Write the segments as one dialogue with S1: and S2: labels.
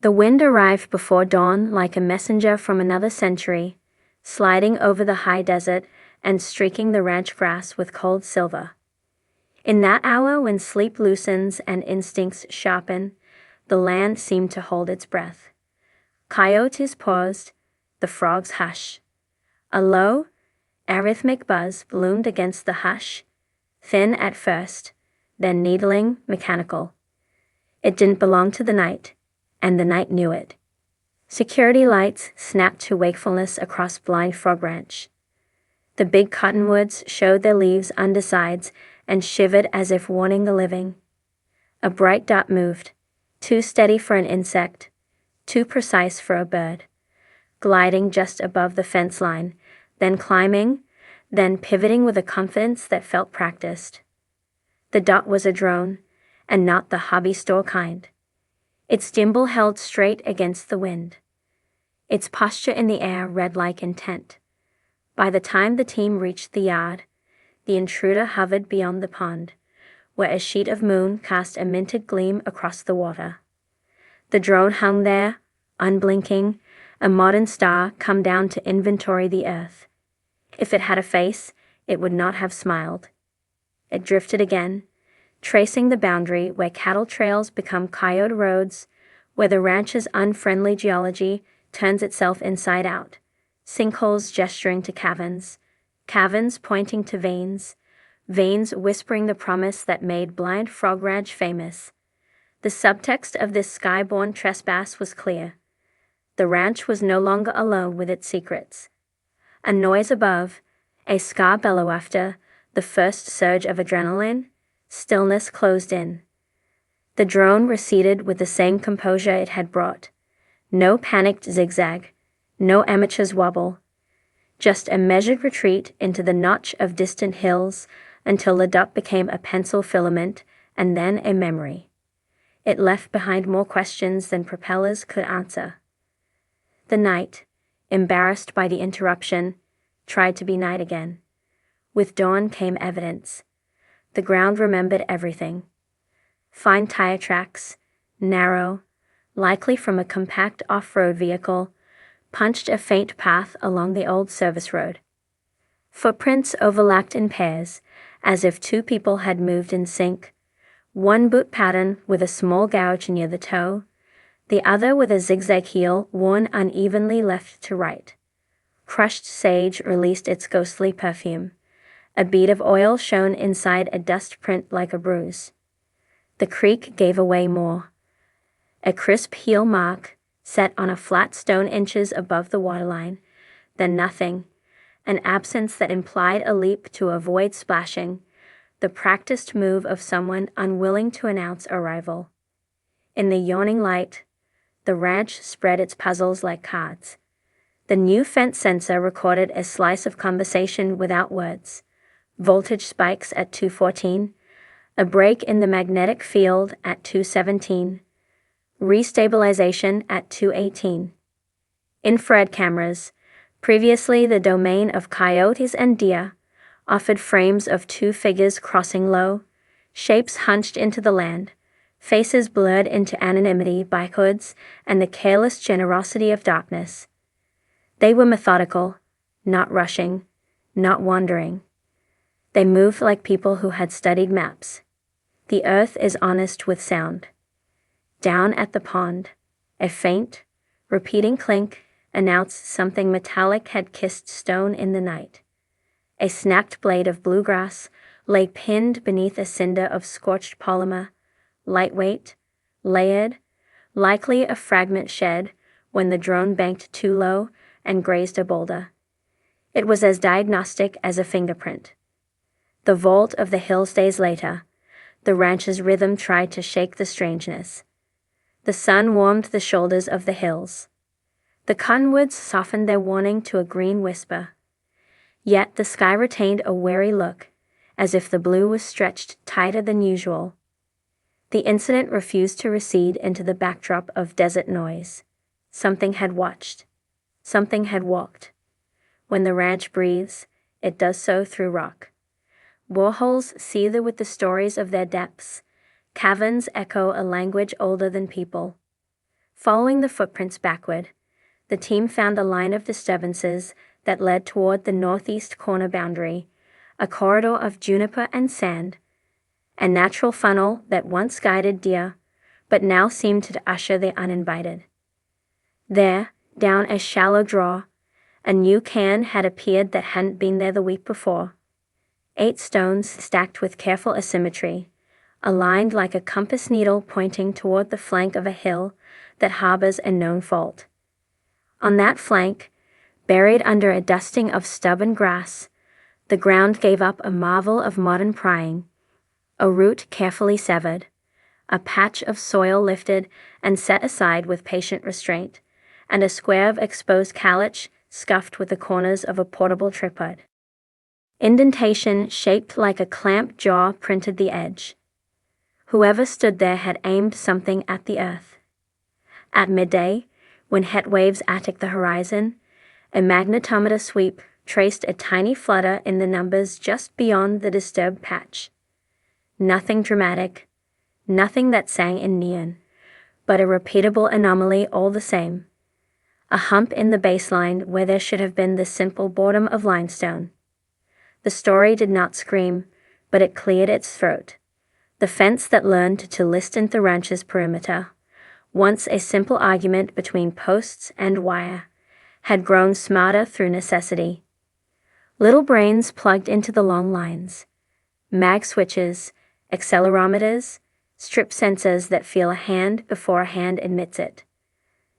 S1: The wind arrived before dawn like a messenger from another century, sliding over the high desert and streaking the ranch grass with cold silver. In that hour when sleep loosens and instincts sharpen, the land seemed to hold its breath. Coyotes paused, the frogs hush. A low, arrhythmic buzz loomed against the hush, thin at first, then needling, mechanical. It didn't belong to the night, and the night knew it. Security lights snapped to wakefulness across Blind Frog Ranch. The big cottonwoods showed their leaves undersides and shivered as if warning the living. A bright dot moved, too steady for an insect, too precise for a bird, gliding just above the fence line, then climbing, then pivoting with a confidence that felt practiced. The dot was a drone, and not the hobby store kind. Its gimbal held straight against the wind. Its posture in the air read like intent. By the time the team reached the yard, the intruder hovered beyond the pond, where a sheet of moon cast a minted gleam across the water. The drone hung there, unblinking, a modern star come down to inventory the earth. If it had a face, it would not have smiled. It drifted again, tracing the boundary where cattle trails become coyote roads, where the ranch's unfriendly geology turns itself inside out, sinkholes gesturing to caverns, caverns pointing to veins, veins whispering the promise that made Blind Frog Ranch famous. The subtext of this sky-born trespass was clear. The ranch was no longer alone with its secrets. A noise above, a scar bellow after, the first surge of adrenaline, stillness closed in. The drone receded with the same composure it had brought. No panicked zigzag, no amateur's wobble. Just a measured retreat into the notch of distant hills until the dot became a pencil filament and then a memory. It left behind more questions than propellers could answer. The night, embarrassed by the interruption, tried to be night again. With dawn came evidence. The ground remembered everything. Fine tire tracks, narrow, likely from a compact off-road vehicle, punched a faint path along the old service road. Footprints overlapped in pairs, as if two people had moved in sync, one boot pattern with a small gouge near the toe, the other with a zigzag heel worn unevenly left to right. Crushed sage released its ghostly perfume. A bead of oil shone inside a dust print like a bruise. The creek gave away more. A crisp heel mark, set on a flat stone inches above the waterline, then nothing, an absence that implied a leap to avoid splashing, the practiced move of someone unwilling to announce arrival. In the yawning light, the ranch spread its puzzles like cards. The new fence sensor recorded a slice of conversation without words. Voltage spikes at 214, a break in the magnetic field at 217, restabilization at 218. Infrared cameras, previously the domain of coyotes and deer, offered frames of two figures crossing low, shapes hunched into the land, faces blurred into anonymity by hoods and the careless generosity of darkness. They were methodical, not rushing, not wandering. They moved like people who had studied maps. The earth is honest with sound. Down at the pond, a faint, repeating clink announced something metallic had kissed stone in the night. A snapped blade of bluegrass lay pinned beneath a cinder of scorched polymer, lightweight, layered, likely a fragment shed when the drone banked too low and grazed a boulder. It was as diagnostic as a fingerprint. The vault of the hills days later, the ranch's rhythm tried to shake the strangeness. The sun warmed the shoulders of the hills. The cottonwoods softened their warning to a green whisper. Yet the sky retained a wary look, as if the blue was stretched tighter than usual. The incident refused to recede into the backdrop of desert noise. Something had watched. Something had walked. When the ranch breathes, it does so through rock. Boreholes seethe with the stories of their depths. Caverns echo a language older than people. Following the footprints backward, the team found a line of disturbances that led toward the northeast corner boundary, a corridor of juniper and sand, a natural funnel that once guided deer, but now seemed to usher the uninvited. There, down a shallow draw, a new cairn had appeared that hadn't been there the week before. 8 stones stacked with careful asymmetry, aligned like a compass needle pointing toward the flank of a hill that harbors a known fault. On that flank, buried under a dusting of stubborn grass, the ground gave up a marvel of modern prying, a root carefully severed, a patch of soil lifted and set aside with patient restraint, and a square of exposed caliche scuffed with the corners of a portable tripod. Indentation shaped like a clamped jaw printed the edge. Whoever stood there had aimed something at the earth. At midday, when het waves attic the horizon, a magnetometer sweep traced a tiny flutter in the numbers just beyond the disturbed patch. Nothing dramatic, nothing that sang in neon, but a repeatable anomaly all the same. A hump in the baseline where there should have been the simple boredom of limestone. The story did not scream, but it cleared its throat. The fence that learned to listen the ranch's perimeter, once a simple argument between posts and wire, had grown smarter through necessity. Little brains plugged into the long lines. Mag switches, accelerometers, strip sensors that feel a hand before a hand admits it.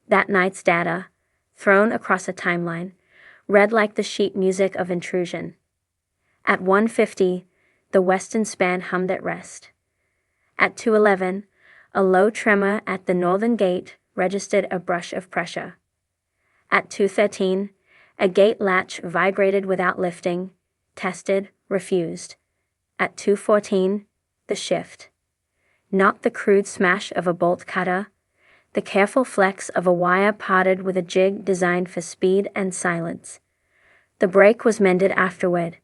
S1: That night's data, thrown across a timeline, read like the sheet music of intrusion. At 1:50, the western span hummed at rest. At 2:11, a low tremor at the northern gate registered a brush of pressure. At 2:13, a gate latch vibrated without lifting, tested, refused. At 2:14, the shift. Not the crude smash of a bolt cutter, the careful flex of a wire parted with a jig designed for speed and silence. The break was mended afterward,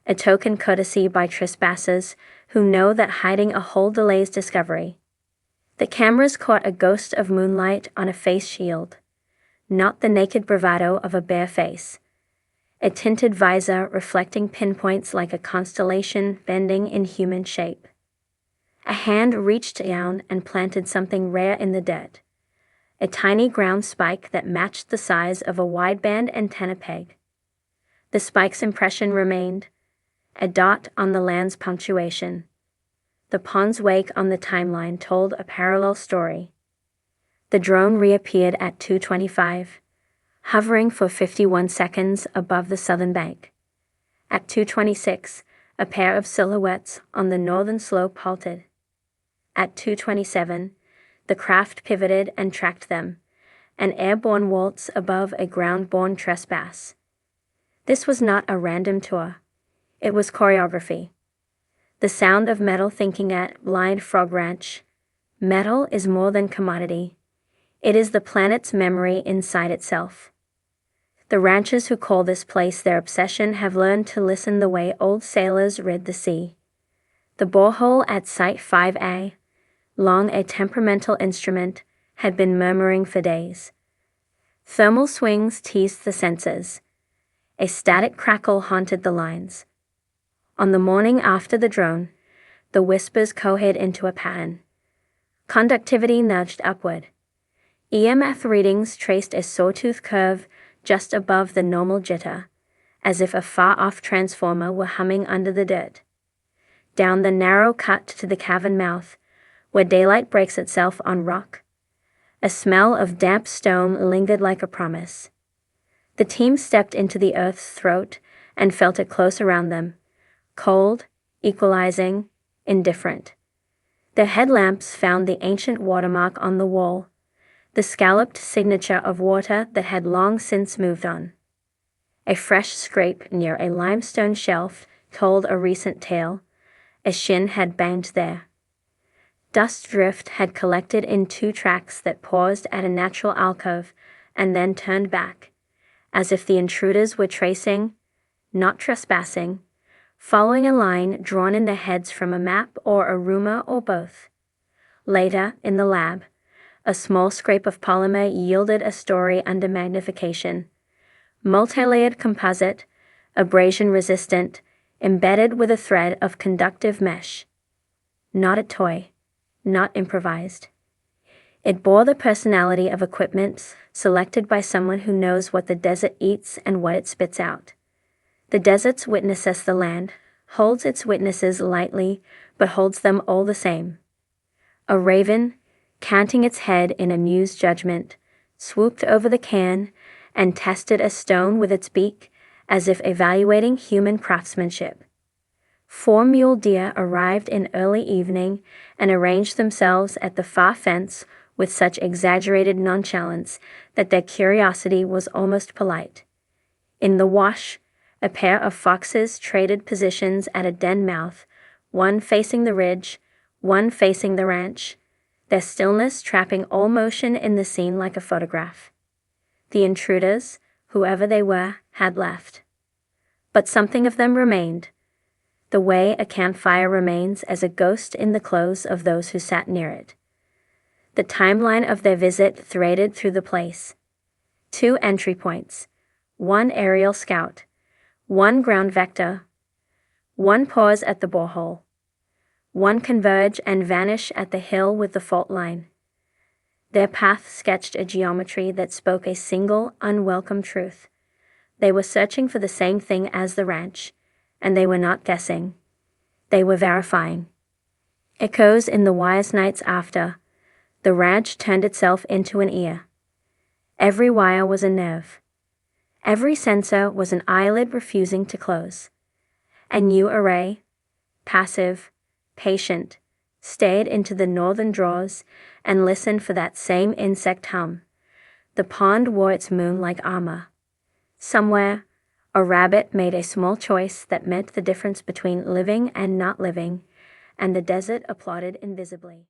S1: a token courtesy by trespassers who know that hiding a hole delays discovery. The cameras caught a ghost of moonlight on a face shield, not the naked bravado of a bare face. A tinted visor reflecting pinpoints like a constellation bending in human shape. A hand reached down and planted something rare in the dirt. A tiny ground spike that matched the size of a wideband antenna peg. The spike's impression remained, a dot on the land's punctuation. The pond's wake on the timeline told a parallel story. The drone reappeared at 2:25, hovering for 51 seconds above the southern bank. At 2:26, a pair of silhouettes on the northern slope halted. At 2:27, the craft pivoted and tracked them, an airborne waltz above a ground-borne trespass. This was not a random tour. It was choreography. The sound of metal thinking at Blind Frog Ranch. Metal is more than commodity. It is the planet's memory inside itself. The ranchers who call this place their obsession have learned to listen the way old sailors read the sea. The borehole at Site 5A, long a temperamental instrument, had been murmuring for days. Thermal swings teased the senses. A static crackle haunted the lines. On the morning after the drone, the whispers cohered into a pattern. Conductivity nudged upward. EMF readings traced a sawtooth curve just above the normal jitter, as if a far-off transformer were humming under the dirt. Down the narrow cut to the cavern mouth, where daylight breaks itself on rock, a smell of damp stone lingered like a promise. The team stepped into the earth's throat and felt it close around them, cold, equalizing, indifferent. Their headlamps found the ancient watermark on the wall, the scalloped signature of water that had long since moved on. A fresh scrape near a limestone shelf told a recent tale. A shin had banged there. Dust drift had collected in 2 tracks that paused at a natural alcove and then turned back, as if the intruders were tracing, not trespassing, following a line drawn in their heads from a map or a rumor or both. Later, in the lab, A small scrape of polymer yielded a story under magnification. Multi-layered composite, abrasion-resistant, embedded with a thread of conductive mesh. Not a toy, not improvised. It bore the personality of equipment selected by someone who knows what the desert eats and what it spits out. The desert's witnesses the land, holds its witnesses lightly, but holds them all the same. A raven, canting its head in amused judgment, swooped over the cairn and tested a stone with its beak, as if evaluating human craftsmanship. 4 mule deer arrived in early evening and arranged themselves at the far fence with such exaggerated nonchalance that their curiosity was almost polite. In the wash, a pair of foxes traded positions at a den mouth, one facing the ridge, one facing the ranch, their stillness trapping all motion in the scene like a photograph. The intruders, whoever they were, had left. But something of them remained, the way a campfire remains as a ghost in the clothes of those who sat near it. The timeline of their visit threaded through the place. 2 entry points, 1 aerial scout, 1 ground vector, 1 pause at the borehole, 1 converge and vanish at the hill with the fault line. Their path sketched a geometry that spoke a single, unwelcome truth. They were searching for the same thing as the ranch, and they were not guessing. They were verifying. Echoes in the wires nights after, the ranch turned itself into an ear. Every wire was a nerve. Every sensor was an eyelid refusing to close. A new array, passive, patient, stared into the northern draws and listened for that same insect hum. The pond wore its moon-like armor. Somewhere, a rabbit made a small choice that meant the difference between living and not living, and the desert applauded invisibly.